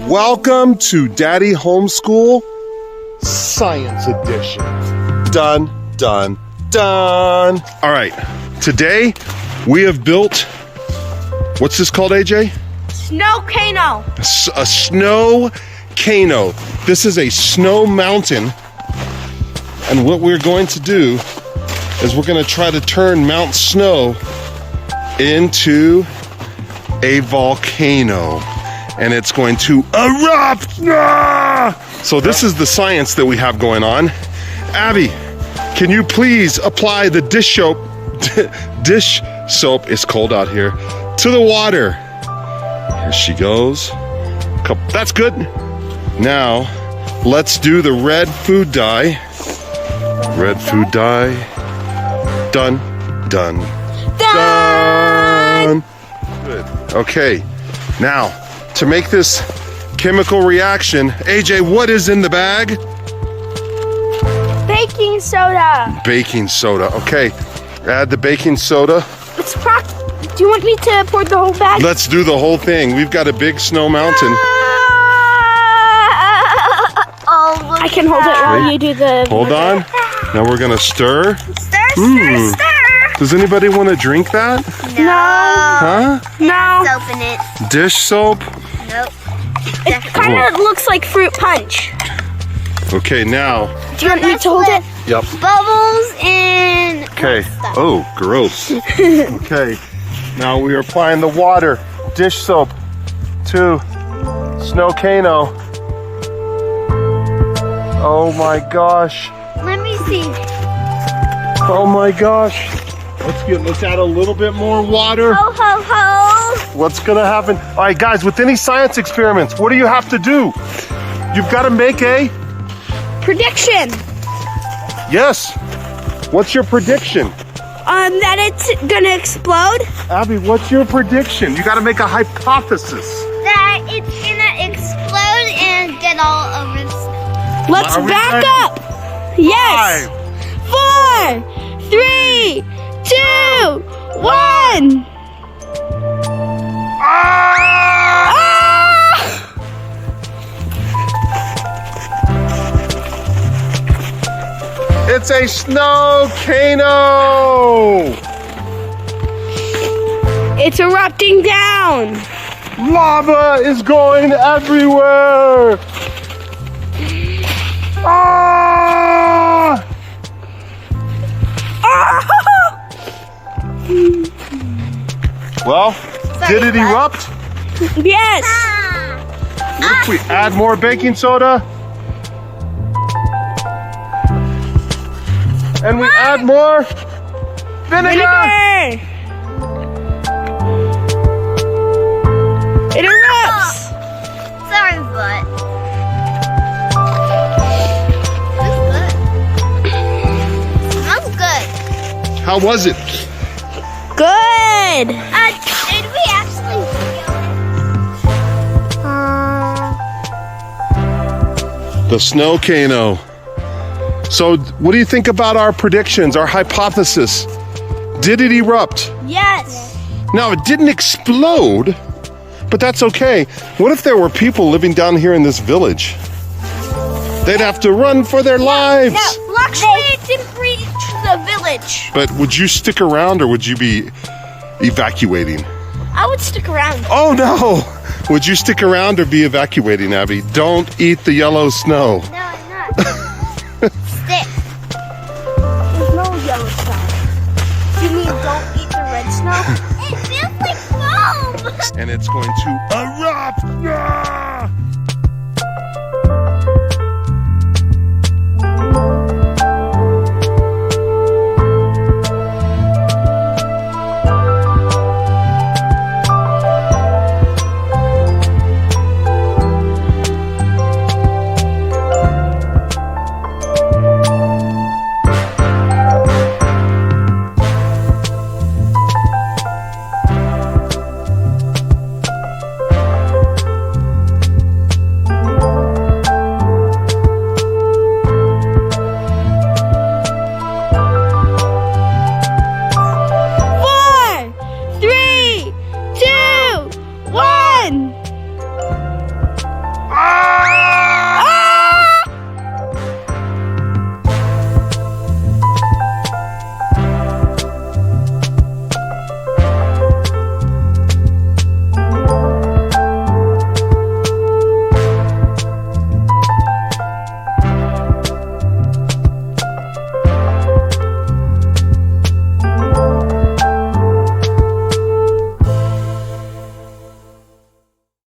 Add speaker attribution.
Speaker 1: Welcome to Daddy Homeschool Science Edition. Done, done, done. All right, today we have built, what's this called, AJ?
Speaker 2: Snowcano.
Speaker 1: A Snowcano. This is a snow mountain. And what we're going to do is we're going to try to turn Mount Snow into a volcano. And it's going to erupt. So this is the science that we have going on. Abby, can you please apply the dish soap, it's cold out here, to the water. Here she goes. That's good. Now, let's do the red food dye. Red food dye. Done, done, done. Good. Okay, now, to make this chemical reaction, AJ, what is in the bag?
Speaker 2: Baking soda.
Speaker 1: Baking soda. Okay, add the baking soda.
Speaker 2: Do you want me to pour the whole bag?
Speaker 1: Let's do the whole thing. We've got a big snow mountain.
Speaker 2: I can hold it while you do the...
Speaker 1: Hold on. Now we're gonna stir.
Speaker 2: Stir, stir, stir.
Speaker 1: Does anybody want to drink that?
Speaker 2: No.
Speaker 1: Huh?
Speaker 2: No.
Speaker 3: Soap in it.
Speaker 1: Dish soap?
Speaker 3: Nope.
Speaker 2: It kind of looks like fruit punch.
Speaker 1: Okay, now.
Speaker 2: Do you want me to hold it?
Speaker 1: Yep.
Speaker 3: Bubbles and
Speaker 1: Okay.
Speaker 3: stuff.
Speaker 1: Oh, gross. Okay. Now we are applying the water, dish soap, to Snowcano. Oh my gosh.
Speaker 3: Let me see.
Speaker 1: Oh my gosh. Let's add a little bit more water.
Speaker 3: Ho, ho, ho.
Speaker 1: What's gonna happen? All right, guys, with any science experiments, what do you have to do? You've got to make a...
Speaker 2: Prediction.
Speaker 1: Yes. What's your prediction?
Speaker 2: That it's gonna explode.
Speaker 1: Abby, what's your prediction? You got to make a hypothesis.
Speaker 3: That it's gonna explode and get all over the snow.
Speaker 2: Let's
Speaker 1: Are we
Speaker 2: back
Speaker 1: ready?
Speaker 2: up. Yes. 4, 3, 2, 1.
Speaker 1: Ah! It's a Snowcano!
Speaker 2: It's erupting down.
Speaker 1: Lava is going everywhere! Ah! Well, did it erupt?
Speaker 2: Yes.
Speaker 1: What if we add more baking soda? And we add more vinegar!
Speaker 2: It erupts.
Speaker 3: Sorry, but it's good. Smells good.
Speaker 1: How was it?
Speaker 2: Good.
Speaker 3: Did we actually
Speaker 1: The Snowcano. So, what do you think about our predictions, our hypothesis? Did it erupt?
Speaker 2: Yes.
Speaker 1: Now, it didn't explode, but that's okay. What if there were people living down here in this village? They'd have to run for their lives.
Speaker 2: No, luckily it didn't reach the village.
Speaker 1: But would you stick around or would you be evacuating?
Speaker 2: I would stick around.
Speaker 1: Oh no! Would you stick around or be evacuating, Abby? Don't eat the yellow snow.
Speaker 3: No, I'm not. Stick.
Speaker 2: There's no yellow snow. You mean don't eat the red snow?
Speaker 3: It feels like foam.
Speaker 1: And it's going to erupt!